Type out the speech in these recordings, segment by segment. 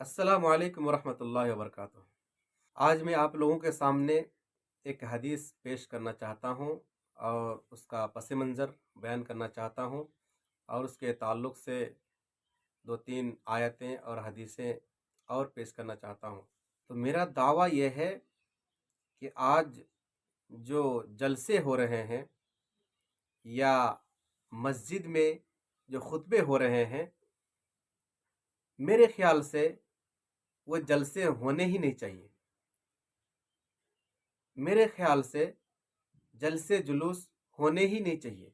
अस्सलाम वालेकुम वरहमतुल्लाहि वबरकातुह। आज मैं आप लोगों के सामने एक हदीस पेश करना चाहता हूँ और उसका पस मंज़र बयान करना चाहता हूँ और उसके ताल्लुक़ से दो तीन आयतें और हदीसें और पेश करना चाहता हूँ। तो मेरा दावा यह है कि आज जो जलसे हो रहे हैं या मस्जिद में जो खुतबे हो रहे हैं, मेरे ख्याल से वो जलसे होने ही नहीं चाहिए। मेरे ख्याल से जलसे जुलूस होने ही नहीं चाहिए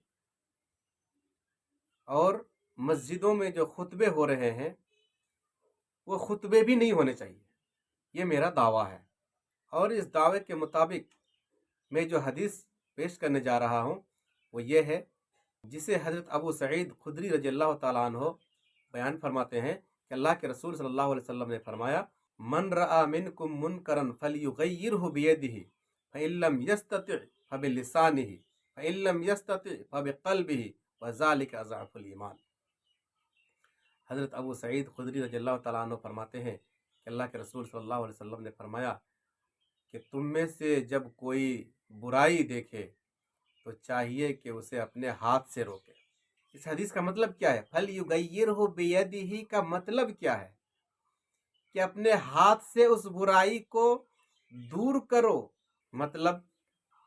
और मस्जिदों में जो खुतबे हो रहे हैं वो खुतबे भी नहीं होने चाहिए। ये मेरा दावा है और इस दावे के मुताबिक मैं जो हदीस पेश करने जा रहा हूँ वो ये है, जिसे हज़रत अबू सईद खुदरी रज़ी अल्लाह ताला अन्हु बयान फरमाते हैं कि अल्लाह के रसूल सल्लल्लाहु अलैहि वसल्लम ने फरमाया, मन रआ मिनकुम मुनकरन फलयुगय्यिरहु बियदिही फ़इन लम यस्तति' फबिलिसानिही फ़इन लम यस्तति' फबिक़ल्बिही वज़ालिका अज़अफ़ुल ईमान। हज़रत अबू सईद खुदरी रज़ी अल्लाह ताला अन्हु फरमाते हैं कि अल्लाह के रसूल सल्लल्लाहु अलैहि वसल्लम ने फरमाया कि तुम में से जब कोई बुराई देखे तो चाहिए कि उसे अपने हाथ से रोके। इस हदीस का मतलब क्या है? फल युगय्यिरहु बियदिही का मतलब क्या है कि अपने हाथ से उस बुराई को दूर करो। मतलब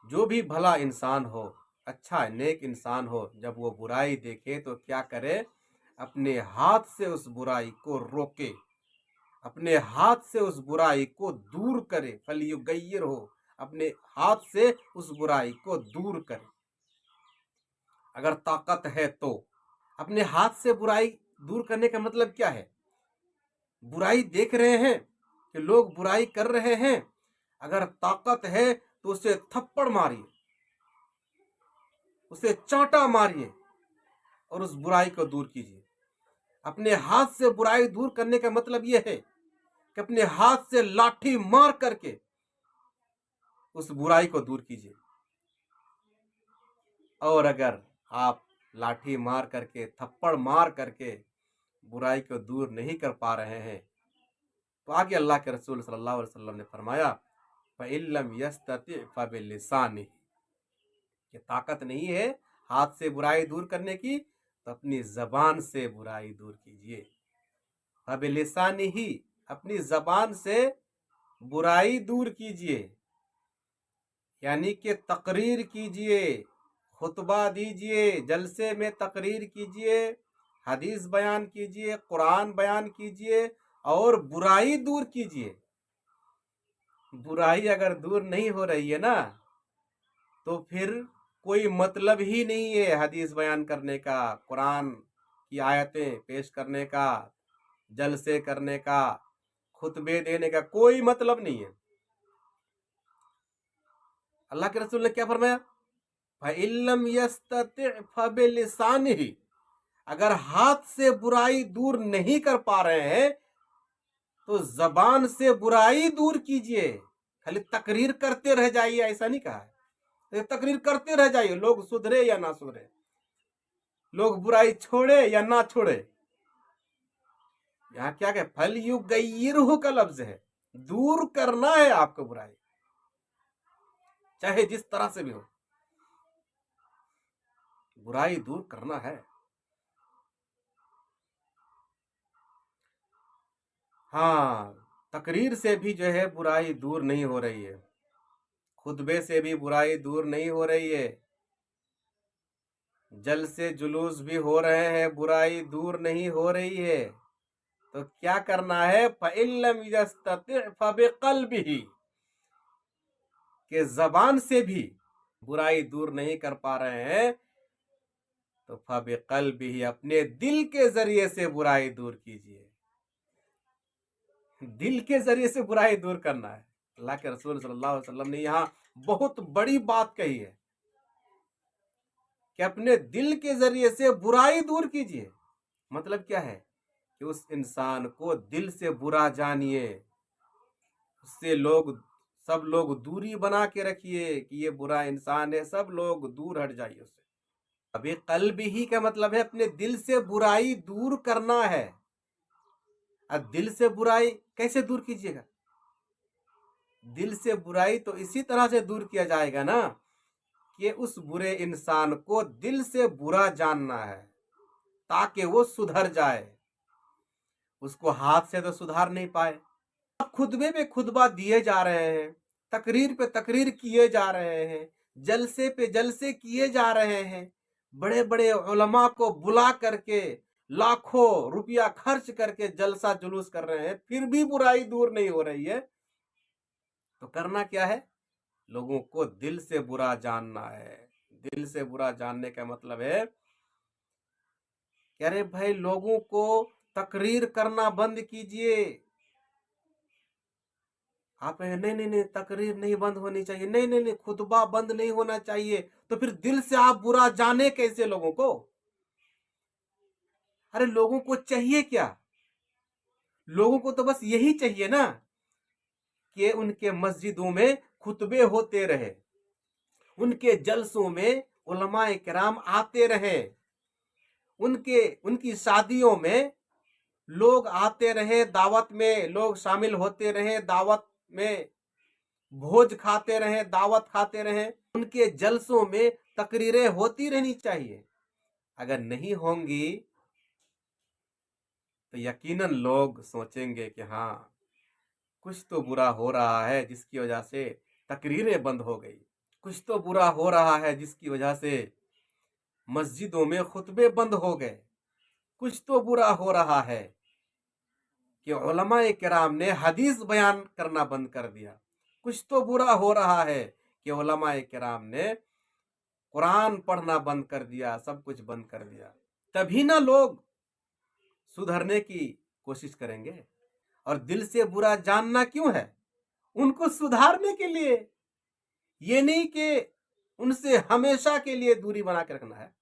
जो भी भला इंसान हो, अच्छा नेक इंसान हो, जब वो बुराई देखे तो क्या करे? अपने हाथ से उस बुराई को रोके, अपने हाथ से उस बुराई को दूर करे। फलयुगय्यिरहु, अपने हाथ से उस बुराई को दूर करे। अगर ताकत है तो अपने हाथ से बुराई दूर करने का मतलब क्या है? बुराई देख रहे हैं कि लोग बुराई कर रहे हैं, अगर ताकत है तो उसे थप्पड़ मारिए, उसे चांटा मारिए और उस बुराई को दूर कीजिए। अपने हाथ से बुराई दूर करने का मतलब यह है कि अपने हाथ से लाठी मार करके उस बुराई को दूर कीजिए। और अगर आप लाठी मार करके, थप्पड़ मार करके बुराई को दूर नहीं कर पा रहे हैं तो आगे अल्लाह के रसूल सल्लल्लाहु अलैहि वसल्लम ने फरमाया, फ़इन लम यस्तति' फ़बिलिसानिही, कि ताकत नहीं है हाथ से बुराई दूर करने की तो अपनी जबान से बुराई दूर कीजिए। फ़बिलिसानिही, अपनी जबान से बुराई दूर कीजिए, यानी कि तकरीर कीजिए, खुतबा दीजिए, जलसे में तकरीर कीजिए, हदीस बयान कीजिए, कुरान बयान कीजिए और बुराई दूर कीजिए। बुराई अगर दूर नहीं हो रही है ना तो फिर कोई मतलब ही नहीं है हदीस बयान करने का, कुरान की आयतें पेश करने का, जलसे करने का, खुतबे देने का कोई मतलब नहीं है। अल्लाह के रसूल ने क्या फरमाया? फ़इन लम यस्तति' फ़बिलिसानिही, अगर हाथ से बुराई दूर नहीं कर पा रहे हैं तो जबान से बुराई दूर कीजिए। खाली तकरीर करते रह जाइए ऐसा नहीं कहा है, तो तकरीर करते रह जाइए, लोग सुधरे या ना सुधरे, लोग बुराई छोड़े या ना छोड़े। यहाँ क्या है? फलयुगय्यिरहु का लफ्ज है, दूर करना है आपको बुराई, चाहे जिस तरह से भी हो, बुराई दूर करना है। हाँ, तकरीर से भी जो है बुराई दूर नहीं हो रही है, खुतबे से भी बुराई दूर नहीं हो रही है, जलसे जुलूस भी हो रहे हैं, बुराई दूर नहीं हो रही है। तो क्या करना है? फ़इन लम यस्तति' फ़बिक़ल्बिही, के जबान से भी बुराई दूर नहीं कर पा रहे हैं तो फ़बिक़ल्बिही, अपने दिल के जरिए से बुराई दूर कीजिए। दिल के जरिए से बुराई दूर करना है। अल्लाह के रसूल सल्लल्लाहु अलैहि वसल्लम ने यहाँ बहुत बड़ी बात कही है कि अपने दिल के जरिए से बुराई दूर कीजिए। मतलब क्या है कि उस इंसान को दिल से बुरा जानिए, उससे सब लोग दूरी बना के रखिए कि ये बुरा इंसान है, सब लोग दूर हट जाइए उससे। अभी कल्ब ही का मतलब है अपने दिल से बुराई दूर करना है। अब दिल से बुराई कैसे दूर कीजिएगा? दिल से बुराई तो इसी तरह से दूर किया जाएगा ना कि उस बुरे इंसान को दिल से बुरा जानना है ताकि वो सुधर जाए। उसको हाथ से तो सुधार नहीं पाए। अब खुतबे पे खुतबा दिए जा रहे हैं, तकरीर पे तकरीर किए जा रहे हैं, जलसे पे जलसे किए जा रहे हैं, बड़े बड़े उलमा को बुला करके लाखों रुपया खर्च करके जलसा जुलूस कर रहे हैं, फिर भी बुराई दूर नहीं हो रही है। तो करना क्या है? लोगों को दिल से बुरा जानना है। दिल से बुरा जानने का मतलब है कि अरे भाई, लोगों को तकरीर करना बंद कीजिए। आप नहीं नहीं नहीं, तकरीर नहीं बंद होनी चाहिए, नहीं नहीं नहीं, खुतबा बंद नहीं होना चाहिए। तो फिर दिल से आप बुरा जाने कैसे लोगों को? अरे लोगों को चाहिए क्या? लोगों को तो बस यही चाहिए ना कि उनके मस्जिदों में खुतबे होते रहे, उनके जलसों में उलमाए किराम आते रहे, उनकी शादियों में लोग आते रहे, दावत में लोग शामिल होते रहे, दावत में भोज खाते रहे, दावत खाते रहे, उनके जलसों में तकरीरें होती रहनी चाहिए। अगर नहीं होंगी तो यकीनन लोग सोचेंगे कि हाँ, कुछ तो बुरा हो रहा है जिसकी वजह से तकरीरें बंद हो गई, कुछ तो बुरा हो रहा है जिसकी वजह से मस्जिदों में खुतबे बंद हो गए, कुछ तो बुरा हो रहा है कि उलमाए किराम ने हदीस बयान करना बंद कर दिया, कुछ तो बुरा हो रहा है कि उलमाए किराम ने कुरान पढ़ना बंद कर दिया, सब कुछ बंद कर दिया। तभी ना लोग सुधरने की कोशिश करेंगे। और दिल से बुरा जानना क्यों है? उनको सुधारने के लिए, ये नहीं कि उनसे हमेशा के लिए दूरी बना के रखना है।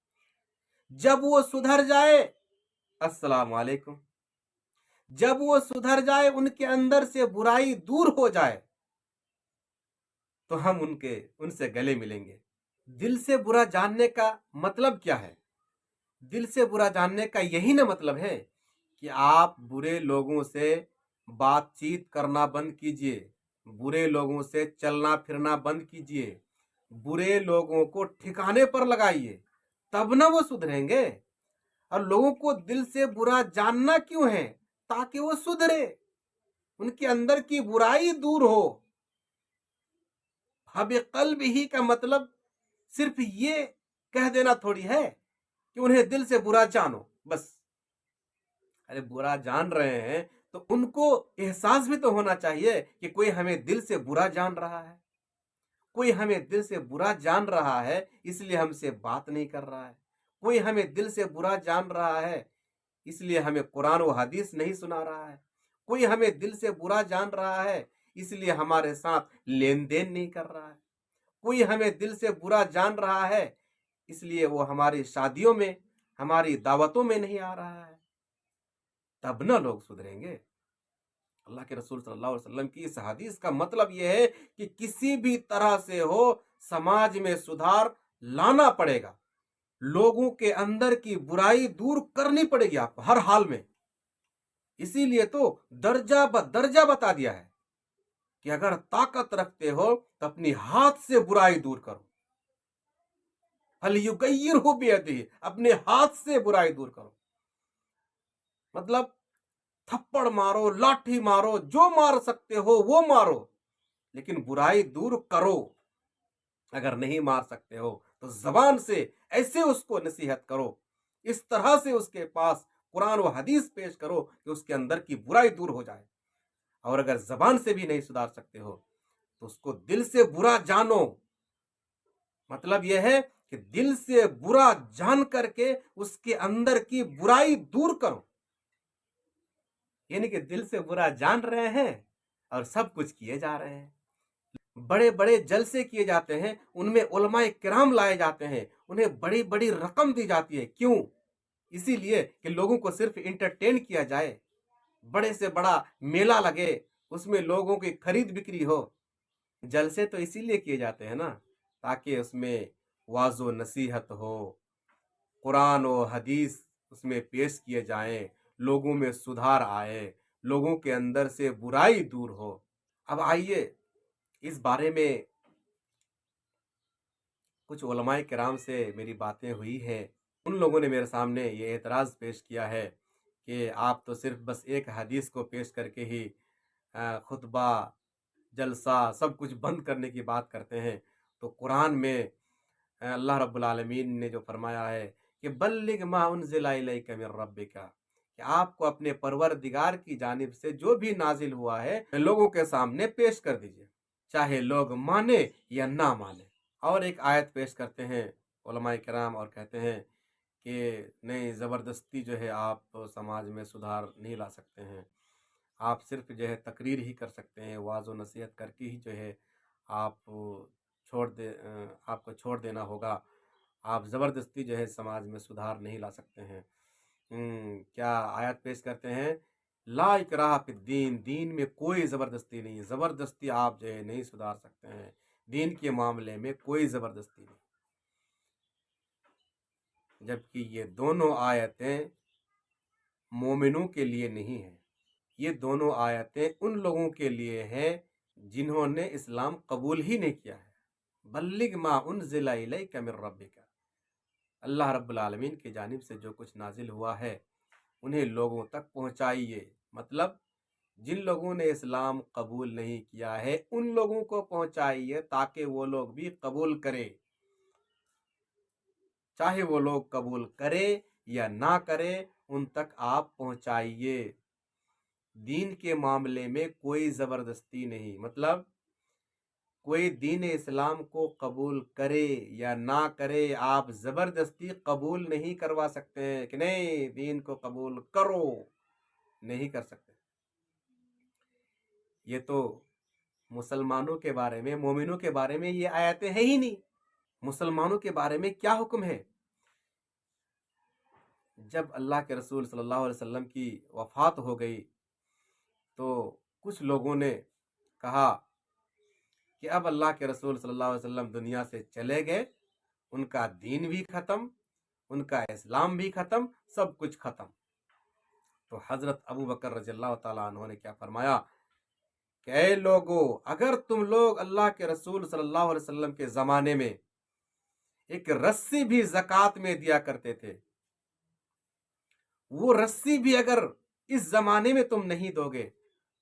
जब वो सुधर जाए, अस्सलाम वालेकुम, जब वो सुधर जाए, उनके अंदर से बुराई दूर हो जाए, तो हम उनसे गले मिलेंगे। दिल से बुरा जानने का मतलब क्या है? दिल से बुरा जानने का यही ना मतलब है कि आप बुरे लोगों से बातचीत करना बंद कीजिए, बुरे लोगों से चलना फिरना बंद कीजिए, बुरे लोगों को ठिकाने पर लगाइए, तब ना वो सुधरेंगे। और लोगों को दिल से बुरा जानना क्यों है? ताकि वो सुधरे, उनके अंदर की बुराई दूर हो। हबे कल्ब ही का मतलब सिर्फ ये कह देना थोड़ी है कि उन्हें दिल से बुरा जानो बस। अरे बुरा जान रहे हैं तो उनको एहसास भी तो होना चाहिए कि कोई हमें दिल से बुरा जान रहा है, कोई हमें दिल से बुरा जान रहा है इसलिए हमसे बात नहीं कर रहा है, कोई हमें दिल से बुरा जान रहा है इसलिए हमें कुरान व हदीस नहीं सुना रहा है, कोई हमें दिल से बुरा जान रहा है इसलिए हमारे साथ लेन देन नहीं कर रहा है, कोई हमें दिल से बुरा जान रहा है इसलिए वो हमारी शादियों में, हमारी दावतों में नहीं आ रहा है। तब ना लोग सुधरेंगे। अल्लाह के रसूल सल्लल्लाहु अलैहि वसल्लम की इस हदीस का मतलब यह है कि किसी भी तरह से हो समाज में सुधार लाना पड़ेगा, लोगों के अंदर की बुराई दूर करनी पड़ेगी आपको हर हाल में। इसीलिए तो दर्जा बदर्जा बता दिया है कि अगर ताकत रखते हो तो अपनी हाथ से बुराई दूर करो, फलयुगय्यिरहु बियदिही, अपने हाथ से बुराई दूर करो। मतलब थप्पड़ मारो, लाठी मारो, जो मार सकते हो वो मारो, लेकिन बुराई दूर करो। अगर नहीं मार सकते हो तो जबान से ऐसे उसको नसीहत करो, इस तरह से उसके पास कुरान व हदीस पेश करो कि उसके अंदर की बुराई दूर हो जाए। और अगर जबान से भी नहीं सुधार सकते हो तो उसको दिल से बुरा जानो। मतलब यह है कि दिल से बुरा जान करके उसके अंदर की बुराई दूर करो। यानी कि दिल से बुरा जान रहे हैं और सब कुछ किए जा रहे हैं। बड़े बड़े जलसे किए जाते हैं, उनमें उलमाए किराम लाए जाते हैं, उन्हें बड़ी बड़ी रकम दी जाती है। क्यों? इसीलिए कि लोगों को सिर्फ इंटरटेन किया जाए, बड़े से बड़ा मेला लगे, उसमें लोगों की खरीद बिक्री हो। जलसे तो इसीलिए किए जाते हैं ना ताकि उसमें वाजो नसीहत हो, कुरान और हदीस उसमें पेश किए जाएं, लोगों में सुधार आए, लोगों के अंदर से बुराई दूर हो। अब आइए इस बारे में कुछ उलमाए किराम से मेरी बातें हुई हैं। उन लोगों ने मेरे सामने ये एतराज़ पेश किया है कि आप तो सिर्फ बस एक हदीस को पेश करके ही खुतबा, जलसा सब कुछ बंद करने की बात करते हैं। तो कुरान में अल्लाह रब्बुल आलमीन ने जो फरमाया है कि बल्लिग मा उन्ज़िला इलैका मिर रब्बिका, कि आपको अपने परवरदिगार की जानिब से जो भी नाजिल हुआ है लोगों के सामने पेश कर दीजिए, चाहे लोग माने या ना माने। और एक आयत पेश करते हैं उलमाए किराम और कहते हैं कि नहीं, ज़बरदस्ती जो है आप समाज में सुधार नहीं ला सकते हैं। आप सिर्फ जो है तकरीर ही कर सकते हैं, वाज़ व नसीहत करके ही जो है आप आपको छोड़ देना होगा। आप ज़बरदस्ती जो है समाज में सुधार नहीं ला सकते हैं। क्या आयत पेश करते हैं, ला इकराह फिद्दीन, दीन में कोई ज़बरदस्ती नहीं, ज़बरदस्ती आप जो है नहीं सुधार सकते हैं, दीन के मामले में कोई ज़बरदस्ती नहीं। जबकि ये दोनों आयतें मोमिनों के लिए नहीं हैं, ये दोनों आयतें उन लोगों के लिए हैं जिन्होंने इस्लाम कबूल ही नहीं किया है। बल्लिग मा उन्ज़िला इलैका मिर रब्बिका, अल्लाह रब्बुल आलमीन की जानिब से जो कुछ नाजिल हुआ है उन्हें लोगों तक पहुँचाइए। मतलब जिन लोगों ने इस्लाम कबूल नहीं किया है उन लोगों को पहुँचाइए ताकि वो लोग भी कबूल करें। चाहे वो लोग कबूल करें या ना करें, उन तक आप पहुँचाइए। दीन के मामले में कोई ज़बरदस्ती नहीं। मतलब कोई दीन इस्लाम को कबूल करे या ना करे, आप ज़बरदस्ती कबूल नहीं करवा सकते हैं कि नहीं दीन को कबूल करो, नहीं कर सकते। ये तो मुसलमानों के बारे में, मोमिनों के बारे में ये आयतें हैं ही नहीं। मुसलमानों के बारे में क्या हुक्म है? जब अल्लाह के रसूल सल्लल्लाहु अलैहि वसल्लम की वफ़ात हो गई तो कुछ लोगों ने कहा कि अब अल्लाह के रसूल सल्लल्लाहु अलैहि वसल्लम दुनिया से चले गए, उनका दीन भी ख़त्म, उनका इस्लाम भी ख़त्म, सब कुछ ख़त्म। तो हज़रत अबू बकर रज़ियल्लाहु ताला अन्हु ने क्या फरमाया कि ऐ लोगो, अगर तुम लोग अल्लाह के रसूल सल्लल्लाहु अलैहि वसल्लम के ज़माने में एक रस्सी भी ज़कात में दिया करते थे, वो रस्सी भी अगर इस ज़माने में तुम नहीं दोगे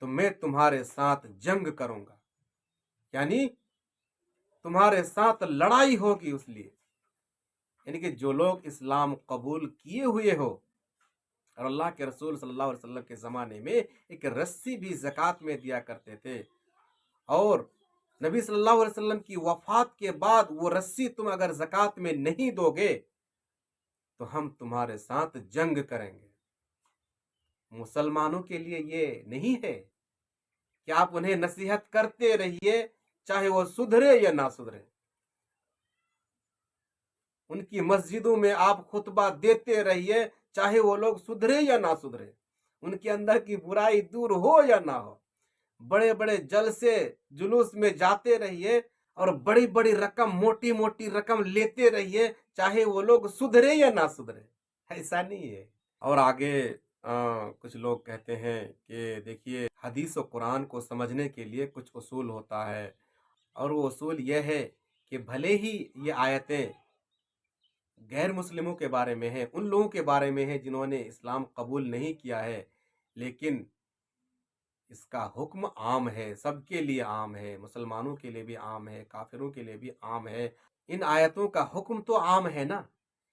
तो मैं तुम्हारे साथ जंग करूंगा, यानी तुम्हारे साथ लड़ाई होगी। उसलिए यानी कि जो लोग इस्लाम कबूल किए हुए हो और अल्लाह के रसूल सल्लल्लाहु अलैहि वसल्लम के ज़माने में एक रस्सी भी ज़कात में दिया करते थे, और नबी सल्लल्लाहु अलैहि वसल्लम की वफ़ात के बाद वो रस्सी तुम अगर ज़कात में नहीं दोगे तो हम तुम्हारे साथ जंग करेंगे। मुसलमानों के लिए ये नहीं है कि आप उन्हें नसीहत करते रहिए, चाहे वो सुधरे या ना सुधरे। उनकी मस्जिदों में आप खुतबा देते रहिए, चाहे वो लोग सुधरे या ना सुधरे, उनके अंदर की बुराई दूर हो या ना हो। बड़े बड़े जलसे जुलूस में जाते रहिए और बड़ी बड़ी रकम, मोटी मोटी रकम लेते रहिए, चाहे वो लोग सुधरे या ना सुधरे। ऐसा नहीं है। और आगे कुछ लोग कहते हैं कि देखिए, हदीस और कुरान को समझने के लिए कुछ उसूल होता है, और वो उसूल यह है कि भले ही ये आयतें गैर मुस्लिमों के बारे में है, उन लोगों के बारे में है जिन्होंने इस्लाम कबूल नहीं किया है, लेकिन इसका हुक्म आम है, सबके लिए आम है, मुसलमानों के लिए भी आम है, काफिरों के लिए भी आम है। इन आयतों का हुक्म तो आम है ना,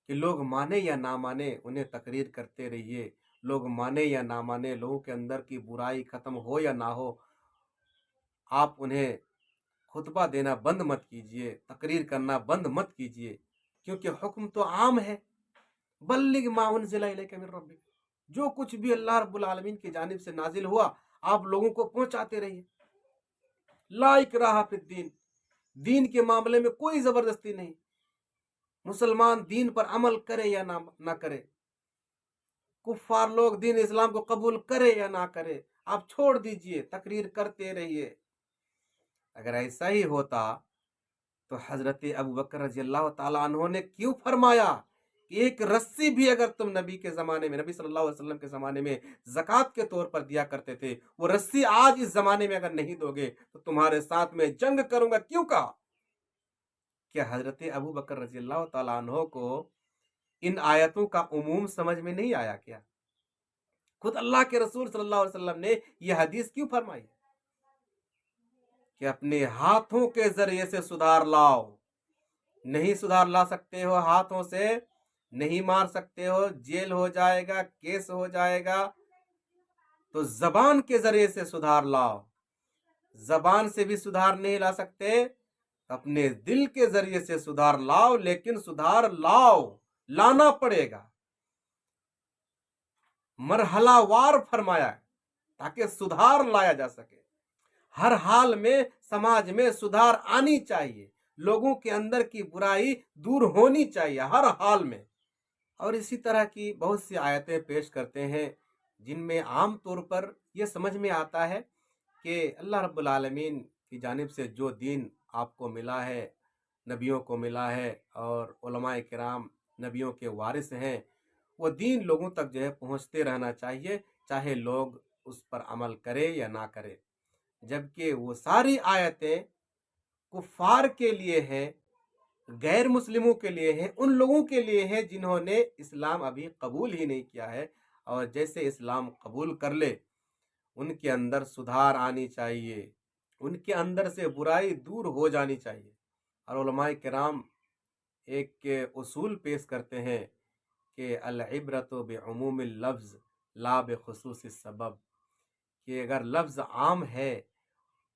कि लोग माने या ना माने उन्हें तकरीर करते रहिए, लोग माने या ना माने, लोगों के अंदर की बुराई खत्म हो या ना हो, आप उन्हें खुतबा देना बंद मत कीजिए, तकरीर करना बंद मत कीजिए, क्योंकि हुक्म तो आम है। बल्लिग मा उन्ज़िला इलैका मिर रब्बिक, जो कुछ भी अल्लाह रब्बुल आलमीन की जानिब से नाजिल हुआ आप लोगों को पहुंचाते रहिए। ला इकराह फिद्दीन, दीन के मामले में कोई जबरदस्ती नहीं। मुसलमान दीन पर अमल करे या ना करे, कुफ्फार लोग दीन इस्लाम को कबूल करे या ना करे, आप छोड़ दीजिए, तकरीर करते रहिए। अगर ऐसा ही होता तो हजरत अबू बकर रज़ियल्लाहु ताला अन्हु ने क्यों फरमाया ایک رسی بھی اگر تم نبی کے زمانے میں، نبی صلی اللہ علیہ وسلم کے زمانے میں زکوٰۃ کے طور پر دیا کرتے تھے، وہ رسی آج اس زمانے میں اگر نہیں دو گے تو تمہارے ساتھ میں جنگ کروں گا۔ کیوں کہا؟ کیا حضرت ابو بکر رضی اللہ تعالیٰ عنہ کو ان آیتوں کا عموم سمجھ میں نہیں آیا کیا؟ خود اللہ کے رسول صلی اللہ علیہ وسلم نے یہ حدیث کیوں فرمائی کہ اپنے ہاتھوں کے ذریعے سے سدھار لاؤ؟ نہیں سدھار لا سکتے ہو ہاتھوں سے، نہیں مار سکتے ہو، جیل ہو جائے گا، کیس ہو جائے گا، تو زبان کے ذریعے سے سدھار لاؤ۔ زبان سے بھی سدھار نہیں لا سکتے، اپنے دل کے ذریعے سے سدھار لاؤ، لیکن سدھار لاؤ، لانا پڑے گا، مرحلہ وار فرمایا ہے تاکہ سدھار لایا جا سکے۔ ہر حال میں سماج میں سدھار آنی چاہیے، لوگوں کے اندر کی برائی دور ہونی چاہیے ہر حال میں۔ اور اسی طرح کی بہت سی آیتیں پیش کرتے ہیں جن میں عام طور پر یہ سمجھ میں آتا ہے کہ اللہ رب العالمین کی جانب سے جو دین آپ کو ملا ہے، نبیوں کو ملا ہے، اور علماء کرام نبیوں کے وارث ہیں، وہ دین لوگوں تک جو ہے پہنچتے رہنا چاہیے، چاہے لوگ اس پر عمل کرے یا نہ کرے۔ جبکہ وہ ساری آیتیں کفار کے لیے ہیں، غیر مسلموں کے لیے ہیں، ان لوگوں کے لیے ہیں جنہوں نے اسلام ابھی قبول ہی نہیں کیا ہے، اور جیسے اسلام قبول کر لے ان کے اندر سدھار آنی چاہیے، ان کے اندر سے برائی دور ہو جانی چاہیے۔ اور علماء کرام ایک اصول پیش کرتے ہیں کہ العبرۃ بعموم اللفظ لا بخصوص السبب، کہ اگر لفظ عام ہے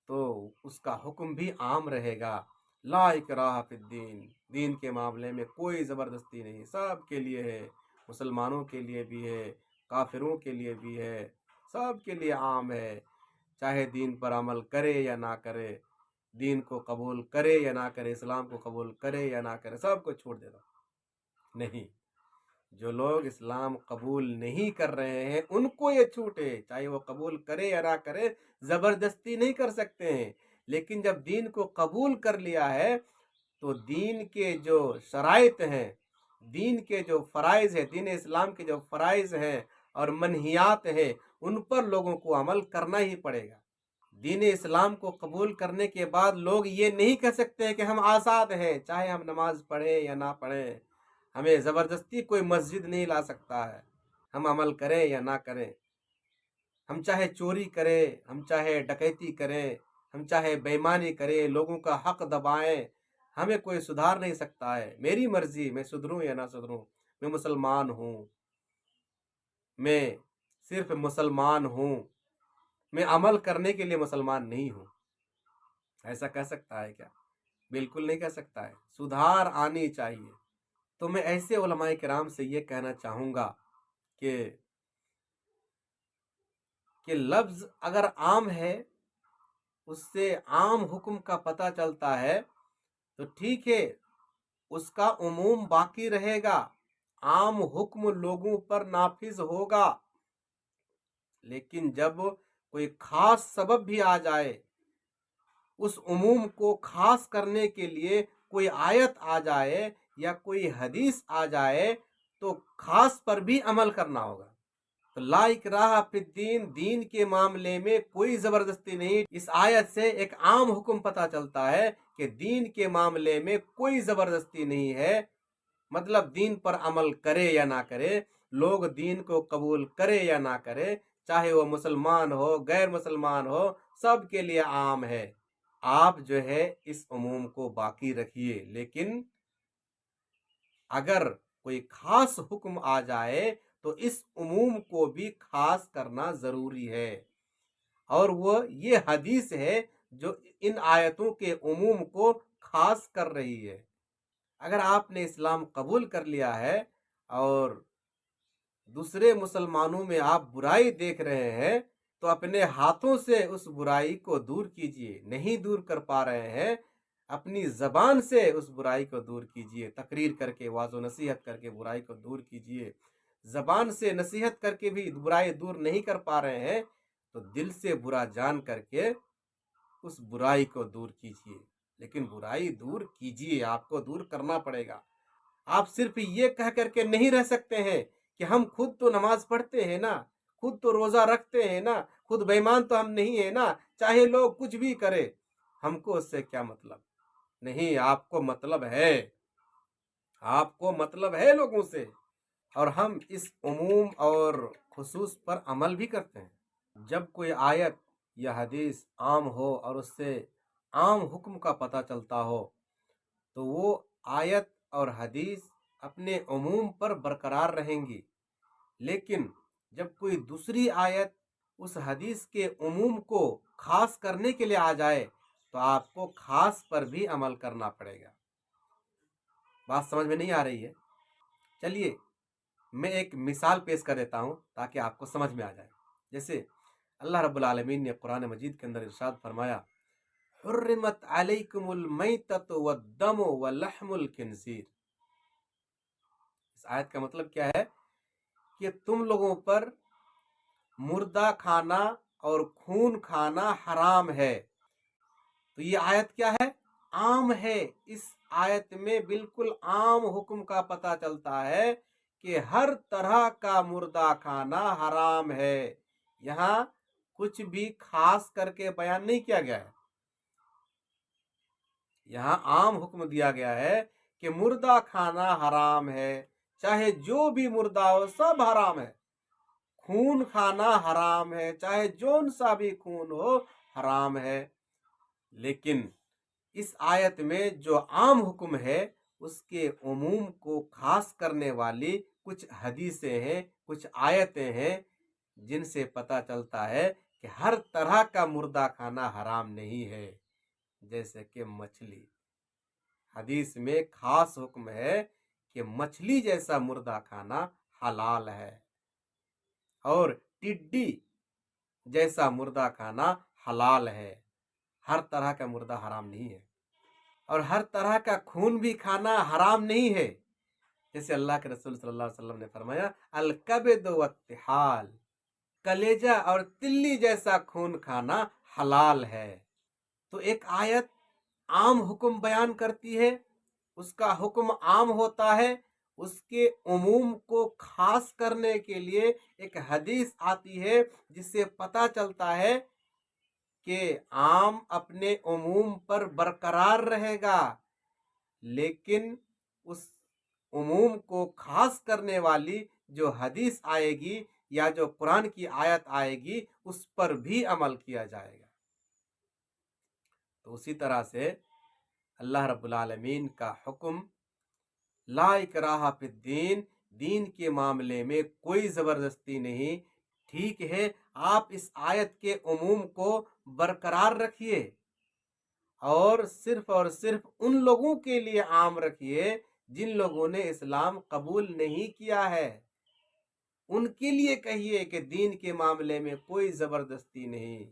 تو اس کا حکم بھی عام رہے گا۔ لا اکراہ فی الدین، دین کے معاملے میں کوئی زبردستی نہیں، سب کے لیے ہے، مسلمانوں کے لیے بھی ہے، کافروں کے لیے بھی ہے، سب کے لیے عام ہے، چاہے دین پر عمل کرے یا نہ کرے، دین کو قبول کرے یا نہ کرے، اسلام کو قبول کرے یا نہ کرے، سب کو چھوڑ دے دو۔ نہیں، جو لوگ اسلام قبول نہیں کر رہے ہیں ان کو یہ چھوٹ ہے، چاہے وہ قبول کرے یا نہ کرے، زبردستی نہیں کر سکتے ہیں۔ لیکن جب دین کو قبول کر لیا ہے تو دین کے جو شرائط ہیں، دین کے جو فرائض ہیں، دین اسلام کے جو فرائض ہیں اور منہیات ہیں، ان پر لوگوں کو عمل کرنا ہی پڑے گا۔ دین اسلام کو قبول کرنے کے بعد لوگ یہ نہیں کہہ سکتے کہ ہم آزاد ہیں، چاہے ہم نماز پڑھیں یا نہ پڑھیں، ہمیں زبردستی کوئی مسجد نہیں لا سکتا ہے، ہم عمل کریں یا نہ کریں، ہم چاہے چوری کریں، ہم چاہے ڈکیتی کریں، ہم چاہے بےایمانی کریں، لوگوں کا حق دبائیں، ہمیں کوئی سدھار نہیں سکتا ہے، میری مرضی، میں سدھروں یا نہ سدھروں، میں مسلمان ہوں، میں صرف مسلمان ہوں، میں عمل کرنے کے لیے مسلمان نہیں ہوں۔ ایسا کہہ سکتا ہے کیا؟ بالکل نہیں کہہ سکتا ہے، سدھار آنی چاہیے۔ تو میں ایسے علماء کرام سے یہ کہنا چاہوں گا کہ لفظ اگر عام ہے، اس سے عام حکم کا پتہ چلتا ہے تو ٹھیک ہے، اس کا عموم باقی رہے گا، عام حکم لوگوں پر نافذ ہوگا۔ لیکن جب کوئی خاص سبب بھی آ جائے، اس عموم کو خاص کرنے کے لیے کوئی آیت آ جائے یا کوئی حدیث آ جائے تو خاص پر بھی عمل کرنا ہوگا۔ تو لا اکراہ فی الدین، دین کے معاملے میں کوئی زبردستی نہیں۔ اس آیت سے ایک عام حکم پتہ چلتا ہے کہ دین کے معاملے میں کوئی زبردستی نہیں ہے، مطلب دین پر عمل کرے یا نہ کرے، لوگ دین کو قبول کرے یا نہ کرے، چاہے وہ مسلمان ہو، غیر مسلمان ہو، سب کے لیے عام ہے۔ آپ جو ہے اس عموم کو باقی رکھیے، لیکن اگر کوئی خاص حکم آ جائے تو اس عموم کو بھی خاص کرنا ضروری ہے، اور وہ یہ حدیث ہے جو ان آیتوں کے عموم کو خاص کر رہی ہے۔ اگر آپ نے اسلام قبول کر لیا ہے اور دوسرے مسلمانوں میں آپ برائی دیکھ رہے ہیں تو اپنے ہاتھوں سے اس برائی کو دور کیجیے، نہیں دور کر پا رہے ہیں، اپنی زبان سے اس برائی کو دور کیجیے، تقریر کر کے، واعظ و نصیحت کر کے برائی کو دور کیجیے۔ زبان سے نصیحت کر کے بھی برائی دور نہیں کر پا رہے ہیں تو دل سے برا جان کر کے اس برائی کو دور کیجیے، لیکن برائی دور کیجیے، آپ کو دور کرنا پڑے گا۔ आप सिर्फ ये कह करके नहीं रह सकते हैं कि हम खुद तो नमाज पढ़ते हैं ना, खुद तो रोजा रखते हैं ना, खुद बेईमान तो हम नहीं है ना, चाहे लोग कुछ भी करे, हमको उससे क्या मतलब। नहीं, आपको मतलब है, आपको मतलब है लोगों से। और हम इस उमूम और खुसूस पर अमल भी करते हैं। जब कोई आयत या हदीस आम हो और उससे आम हुक्म का पता चलता हो, तो वो आयत और हदीस अपने उमूम पर बरकरार रहेंगी। लेकिन जब कोई दूसरी आयत उस हदीस के उमूम को खास करने के लिए आ जाए, तो आपको खास पर भी अमल करना पड़ेगा। बात समझ में नहीं आ रही है? चलिए मैं एक मिसाल पेश कर देता हूँ ताकि आपको समझ में आ जाए। जैसे अल्लाह रब्बुल आलमीन ने कुरान मजीद के अंदर इरशाद फरमाया, हुर्रिमत अलैकुमुल मैततु वद्दमु वलहमुल खिंजीर। इस आयत का मतलब क्या है कि तुम लोगों पर मुर्दा खाना और खून खाना हराम है। तो ये आयत क्या है? आम है। इस आयत में बिल्कुल आम हुक्म का पता चलता है कि हर तरह का मुर्दा खाना हराम है। यहाँ कुछ भी खास करके बयान नहीं किया गया है। यहाँ आम हुक्म दिया गया है कि मुर्दा खाना हराम है, चाहे जो भी मुर्दा हो सब हराम है। खून खाना हराम है, चाहे जोन सा भी खून हो हराम है। लेकिन इस आयत में जो आम हुक्म है उसके उमूम को खास करने वाली कुछ हदीसें हैं, कुछ आयतें हैं, जिनसे पता चलता है कि हर तरह का मुर्दा खाना हराम नहीं है। जैसे कि मछली, हदीस में खास हुक्म है कि मछली जैसा मुर्दा खाना हलाल है, और टिड्डी जैसा मुर्दा खाना हलाल है। हर तरह का मुर्दा हराम नहीं है, और हर तरह का खून भी खाना हराम नहीं है। जैसे अल्लाह के रसूल सल्लल्लाहु अलैहि वसल्लम ने फरमाया, अल कबद वत्तिहाल, कलेजा और तिल्ली जैसा खून खाना हलाल है। तो एक आयत आम हुक्म बयान करती है, उसका हुक्म आम होता है, उसके उमूम को खास करने के लिए एक हदीस आती है जिससे पता चलता है कि आम अपने उमूम पर बरकरार रहेगा। लेकिन उस उमूम को खास करने वाली जो हदीस आएगी या जो कुरान की आयत आएगी, उस पर भी अमल किया जाएगा। तो उसी तरह से अल्लाह रब्बुल आलमीन का हुक्म, ला इकराहा फिद्दीन, दीन के मामले में कोई जबरदस्ती नहीं। ठीक है, आप इस आयत के उमूम को बरकरार रखिए और सिर्फ उन लोगों के लिए आम रखिए जिन लोगों ने इस्लाम कबूल नहीं किया है। उनके लिए कहिए कि दीन के मामले में कोई जबरदस्ती नहीं।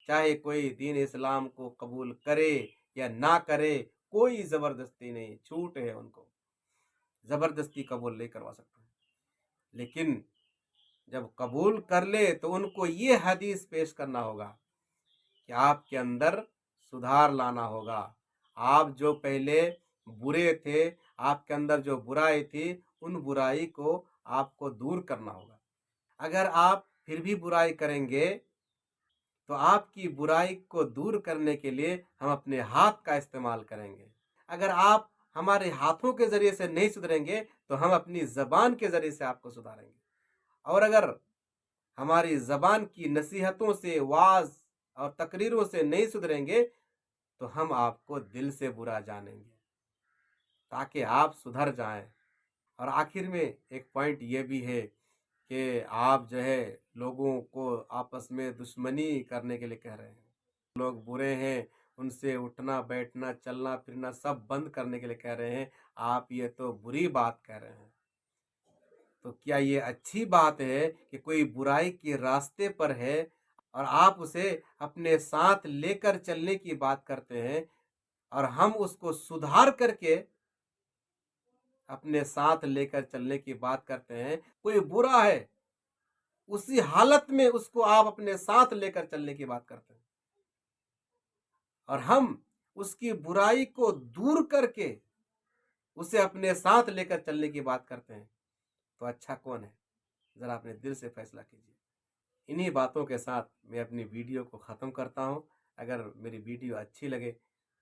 चाहे कोई दीन इस्लाम को कबूल करे या ना करे, कोई जबरदस्ती नहीं, छूट है उनको, जबरदस्ती कबूल नहीं करवा सकते। लेकिन जब कबूल कर ले तो उनको ये हदीस पेश करना होगा कि आपके अंदर सुधार लाना होगा। आप जो पहले बुरे थे, आपके अंदर जो बुराई थी, उन बुराई को आपको दूर करना होगा। अगर आप फिर भी बुराई करेंगे तो आपकी बुराई को दूर करने के लिए हम अपने हाथ का इस्तेमाल करेंगे। अगर आप हमारे हाथों के जरिए से नहीं सुधरेंगे तो हम अपनी जबान के जरिए से आपको सुधारेंगे। और अगर हमारी जबान की नसीहतों से, वाज और तकरीरों से नहीं सुधरेंगे तो हम आपको दिल से बुरा जानेंगे ताकि आप सुधर जाएं। और आखिर में एक पॉइंट ये भी है कि आप जो है लोगों को आपस में दुश्मनी करने के लिए कह रहे हैं। लोग बुरे हैं, उनसे उठना बैठना चलना फिरना सब बंद करने के लिए कह रहे हैं। आप ये तो बुरी बात कह रहे हैं। तो क्या ये अच्छी बात है कि कोई बुराई के रास्ते पर है और आप उसे अपने साथ लेकर चलने की बात करते हैं, और हम उसको सुधार करके अपने साथ लेकर चलने की बात करते हैं। कोई बुरा है, उसी हालत में उसको आप अपने साथ लेकर चलने की बात करते हैं, और हम उसकी बुराई को दूर करके उसे अपने साथ लेकर चलने की बात करते हैं, तो अच्छा कौन है? ज़रा अपने दिल से फैसला कीजिए। इन्हीं बातों के साथ मैं अपनी वीडियो को ख़त्म करता हूँ। अगर मेरी वीडियो अच्छी लगे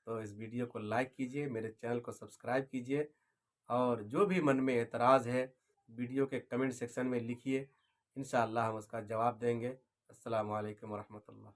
तो इस वीडियो को लाइक कीजिए, मेरे चैनल को सब्सक्राइब कीजिए, और जो भी मन में एतराज़ है वीडियो के कमेंट सेक्शन में लिखिए, इंशाअल्लाह हम उसका जवाब देंगे। अस्सलामु अलैकुम वरहमतुल्लाह।